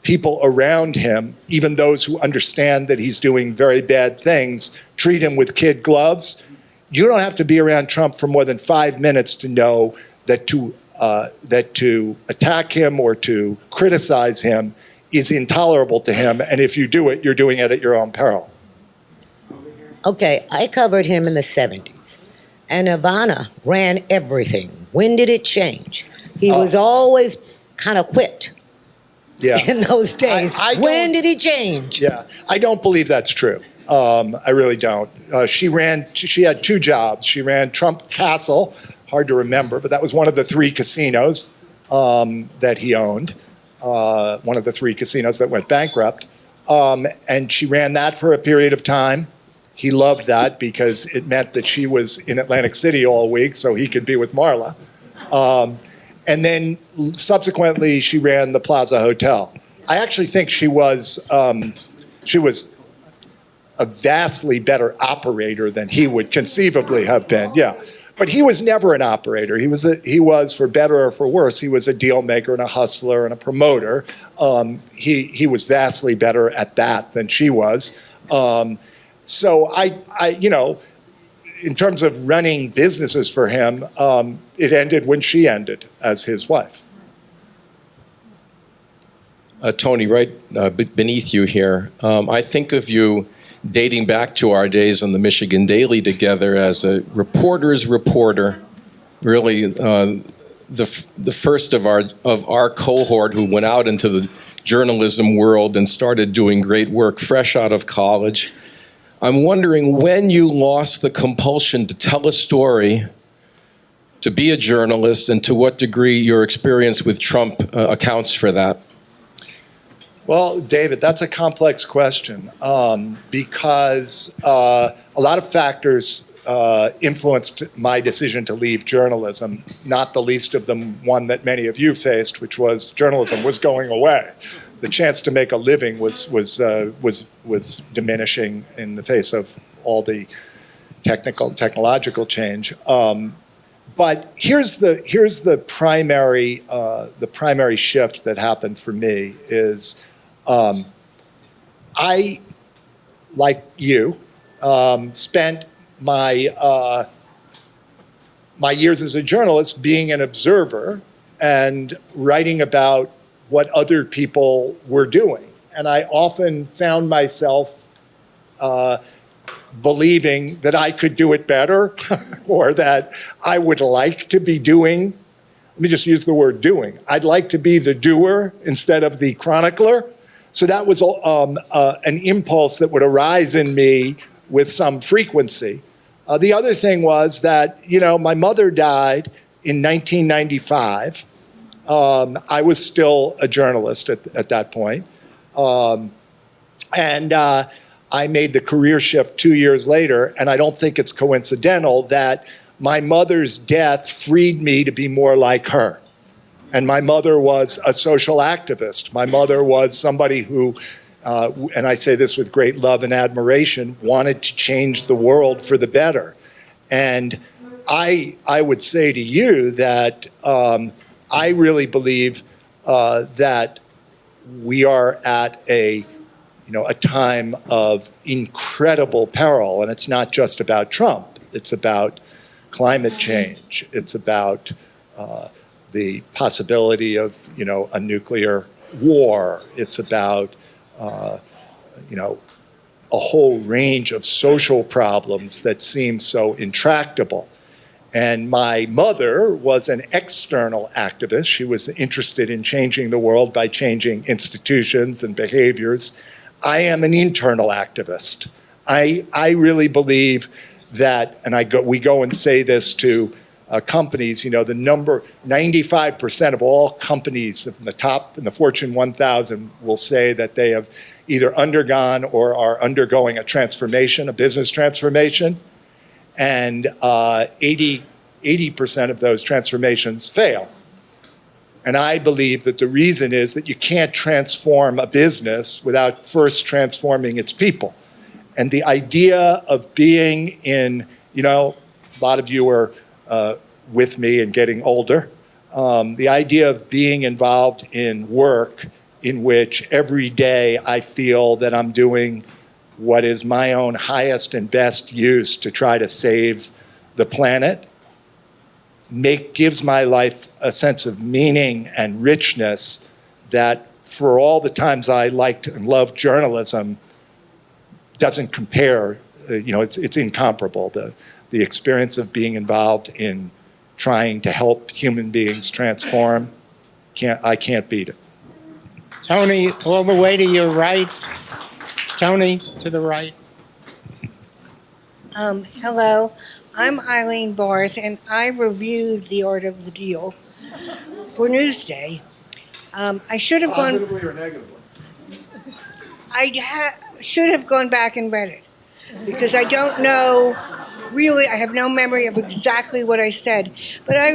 people around him, even those who understand that he's doing very bad things, treat him with kid gloves, you don't have to be around Trump for more than 5 minutes to know that to attack him or to criticize him is intolerable to him. And if you do it, you're doing it at your own peril. Okay, I covered him in the 70s. And Ivana ran everything. When did it change? He was always kind of whipped in those days. When did he change? Yeah, I don't believe that's true. I really don't. She had two jobs. She ran Trump Castle, hard to remember, but that was one of the 3 casinos that he owned, one of the 3 casinos that went bankrupt. And she ran that for a period of time. He loved that because it meant that she was in Atlantic City all week, so he could be with Marla. And then subsequently, she ran the Plaza Hotel. I actually think she was a vastly better operator than he would conceivably have been. Yeah, but he was never an operator. He was, for better or for worse, he was a deal maker and a hustler and a promoter. He was vastly better at that than she was. So I in terms of running businesses for him, it ended when she ended as his wife. Tony, right beneath you here, I think of you dating back to our days on the Michigan Daily together as a reporter's reporter, really the first of our cohort who went out into the journalism world and started doing great work fresh out of college. I'm wondering when you lost the compulsion to tell a story, to be a journalist, and to what degree your experience with Trump accounts for that. Well, David, that's a complex question because a lot of factors influenced my decision to leave journalism, not the least of them one that many of you faced, which was journalism was going away. The chance to make a living was diminishing in the face of all the technological change. But here's the primary shift that happened for me is I, like you, spent my years as a journalist being an observer and writing about what other people were doing. And I often found myself believing that I could do it better or that I would like to be doing. Let me just use the word doing. I'd like to be the doer instead of the chronicler. So that was an impulse that would arise in me with some frequency. The other thing was that, my mother died in 1995. I was still a journalist at that point. And I made the career shift 2 years later, and I don't think it's coincidental that my mother's death freed me to be more like her. And my mother was a social activist. My mother was somebody who, and I say this with great love and admiration, wanted to change the world for the better. And I would say to you that I really believe that we are at a time of incredible peril, and it's not just about Trump. It's about climate change. It's about the possibility of a nuclear war. It's about a whole range of social problems that seem so intractable. And my mother was an external activist. She was interested in changing the world by changing institutions and behaviors. I am an internal activist. I really believe that, and we go and say this to companies, the number, 95% of all companies in the Fortune 1000 will say that they have either undergone or are undergoing a transformation, a business transformation. And 80% of those transformations fail. And I believe that the reason is that you can't transform a business without first transforming its people. And the idea of being in, a lot of you are with me and getting older, the idea of being involved in work in which every day I feel that I'm doing what is my own highest and best use to try to save the planet, gives my life a sense of meaning and richness that for all the times I liked and loved journalism doesn't compare, it's incomparable. The experience of being involved in trying to help human beings transform, I can't beat it. Tony, all the way to your right. Tony, to the right. Hello, I'm Eileen Barth, and I reviewed The Art of the Deal. for Newsday. I should have gone. Positively or negatively? Should have gone back and read it because I don't know. Really, I have no memory of exactly what I said, but I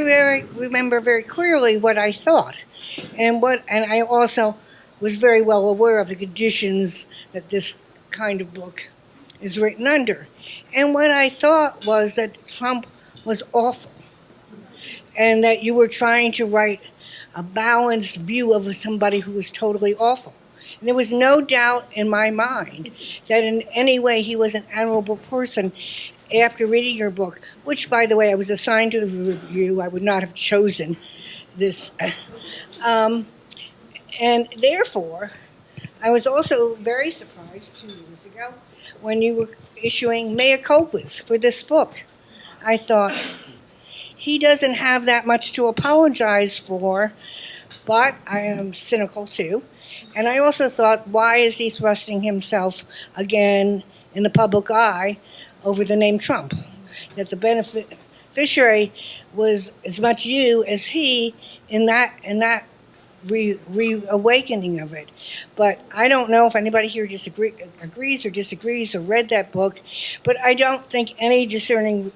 remember very clearly what I thought, and I also was very well aware of the conditions that this kind of book is written under. And what I thought was that Trump was awful, and that you were trying to write a balanced view of somebody who was totally awful. And there was no doubt in my mind that in any way he was an admirable person. After reading your book, which, by the way, I was assigned to review, I would not have chosen this. And therefore, I was also very surprised 2 years ago when you were issuing mea culpas for this book. I thought, he doesn't have that much to apologize for, but I am cynical too. And I also thought, why is he thrusting himself again in the public eye over the name Trump? That the beneficiary was as much you as he in that reawakening of it. But I don't know if anybody here agrees or disagrees or read that book, but I don't think any discerning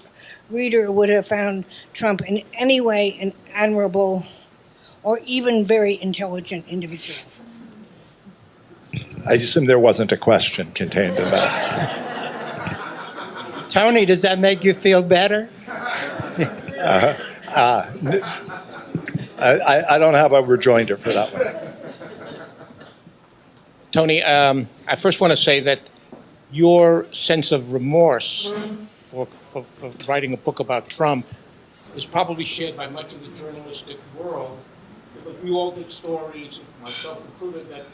reader would have found Trump in any way an admirable or even very intelligent individual. I assume there wasn't a question contained in that. Tony, does that make you feel better? I don't have a rejoinder for that one. Tony, I first want to say that your sense of remorse for writing a book about Trump is probably shared by much of the journalistic world, because we all did stories, myself included, that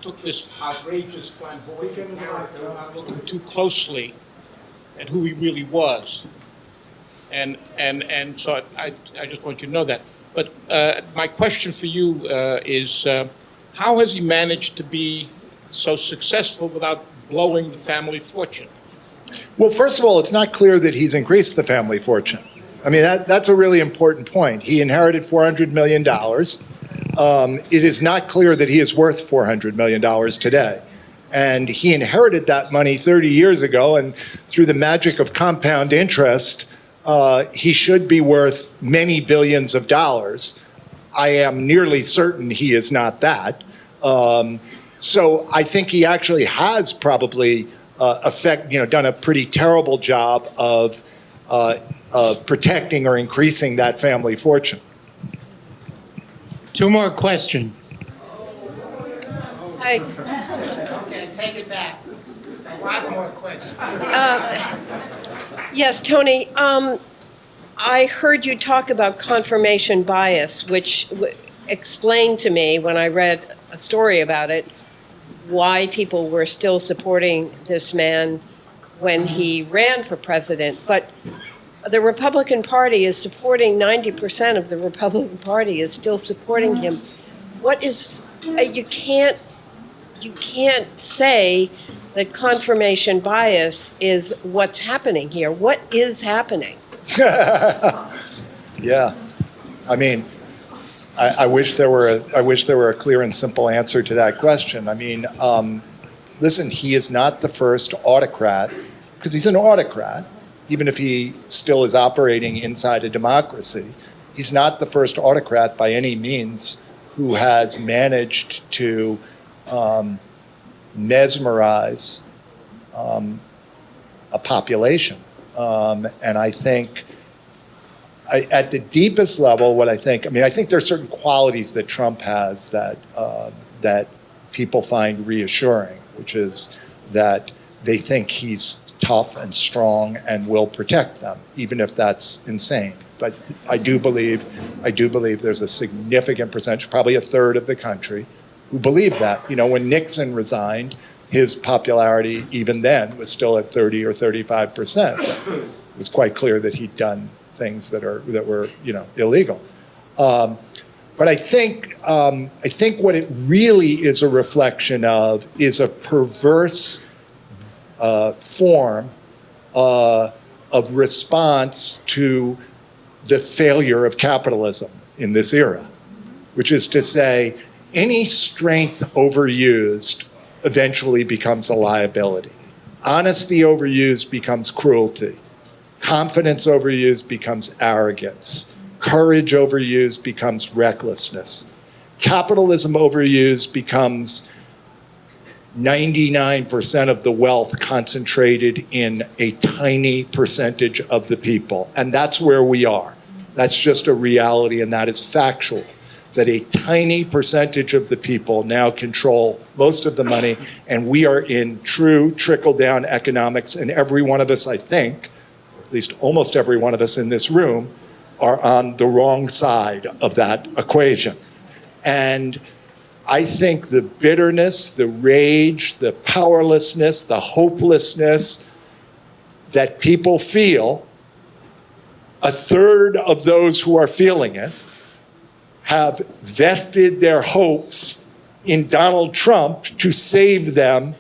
took this outrageous, flamboyant character without looking too closely at who he really was. And so I just want you to know that. But my question for you is, how has he managed to be so successful without blowing the family fortune? Well, first of all, it's not clear that he's increased the family fortune. I mean, that's a really important point. He inherited $400 million. It is not clear that he is worth $400 million today. And he inherited that money 30 years ago, and through the magic of compound interest, he should be worth many billions of dollars. I am nearly certain he is not that. So I think he actually has probably done a pretty terrible job of protecting or increasing that family fortune. 2 more questions. Hi. Okay, take it back. A lot more questions. Yes, Tony. I heard you talk about confirmation bias, which explained to me when I read a story about it why people were still supporting this man when he ran for president. But the Republican Party is supporting 90% of the Republican Party is still supporting him. What is you can't say that confirmation bias is what's happening here. What is happening? Yeah, I mean, I wish there were a clear and simple answer to that question. I mean, listen, he is not the first autocrat, because he's an autocrat, even if he still is operating inside a democracy. He's not the first autocrat by any means who has managed to mesmerize a population. And I think at the deepest level, I think there are certain qualities that Trump has that people find reassuring, which is that they think he's tough and strong and will protect them, even if that's insane. But I do believe there's a significant percentage, probably a third of the country, who believe that. You know, when Nixon resigned, his popularity even then was still at 30 or 35%. It was quite clear that he'd done things that were illegal. But I think what it really is a reflection of is a perverse form of response to the failure of capitalism. in this era, which is to say, any strength overused eventually becomes a liability. Honesty overused becomes cruelty. Confidence overused becomes arrogance. Courage overused becomes recklessness. Capitalism overused becomes 99% of the wealth concentrated in a tiny percentage of the people. And that's where we are. That's just a reality, and that is factual, that a tiny percentage of the people now control most of the money, and we are in true trickle-down economics, and every one of us, I think, at least almost every one of us in this room, are on the wrong side of that equation. And I think the bitterness, the rage, the powerlessness, the hopelessness that people feel, a third of those who are feeling it have vested their hopes in Donald Trump to save them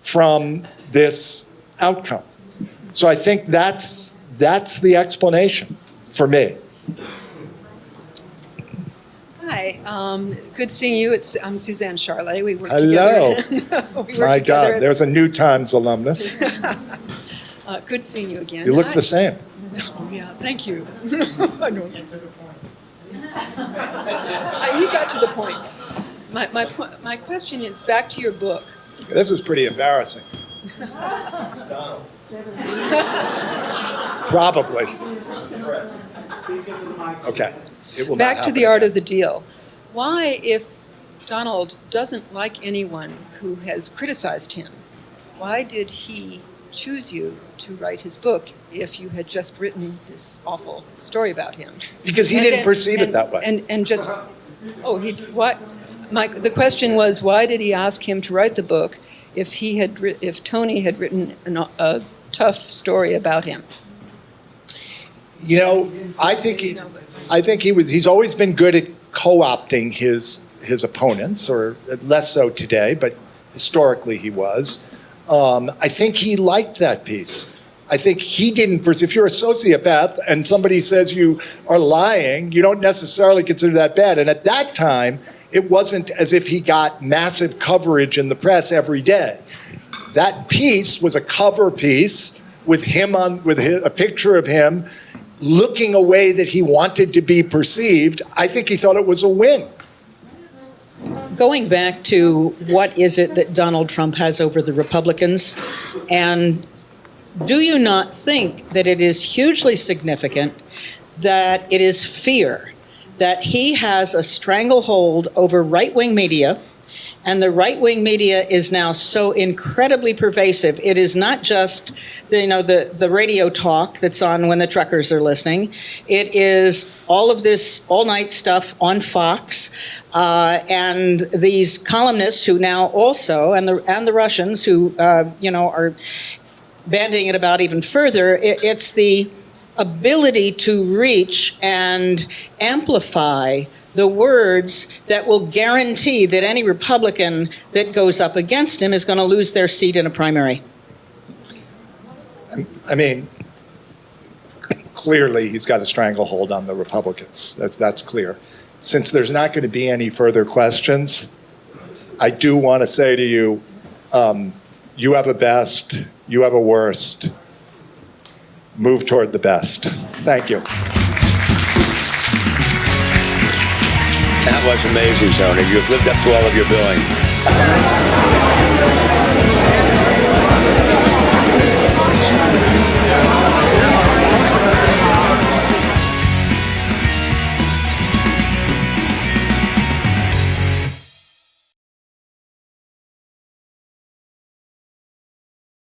from this outcome. So I think that's the explanation for me. Hi, good seeing you. I'm Suzanne Charlet. We work Hello. together. My God, there's a New Times alumnus. Good seeing you again. You look the same. Oh, yeah, thank you. I know. Get to the point. You got to the point. My question is back to your book. This is pretty embarrassing. Probably. Okay. It will Back not to the happen art again. of the deal. Why, if Donald doesn't like anyone who has criticized him, why did he choose you to write his book if you had just written this awful story about him? Because he didn't perceive it that way. And just, what? The question was, why did he ask him to write the book if Tony had written a tough story about him? You know, I think he's always been good at co-opting his opponents, or less so today, but historically he was. I think he liked that piece. I think he didn't, if you're a sociopath and somebody says you are lying, you don't necessarily consider that bad. And at that time, it wasn't as if he got massive coverage in the press every day. That piece was a cover piece with him a picture of him looking a way that he wanted to be perceived. I think he thought it was a win. Going back to what is it that Donald Trump has over the Republicans, and do you not think that it is hugely significant that it is fear, that he has a stranglehold over right-wing media, and the right-wing media is now so incredibly pervasive. It is not just the radio talk that's on when the truckers are listening. It is all of this all-night stuff on Fox, and these columnists who now also, and the Russians who are bandying it about even further. It's the ability to reach and amplify the words that will guarantee that any Republican that goes up against him is going to lose their seat in a primary. I mean, clearly he's got a stranglehold on the Republicans. That's clear. Since there's not going to be any further questions, I do want to say to you, you have a best, you have a worst. Move toward the best. Thank you. That was amazing, Tony. You've lived up to all of your billing.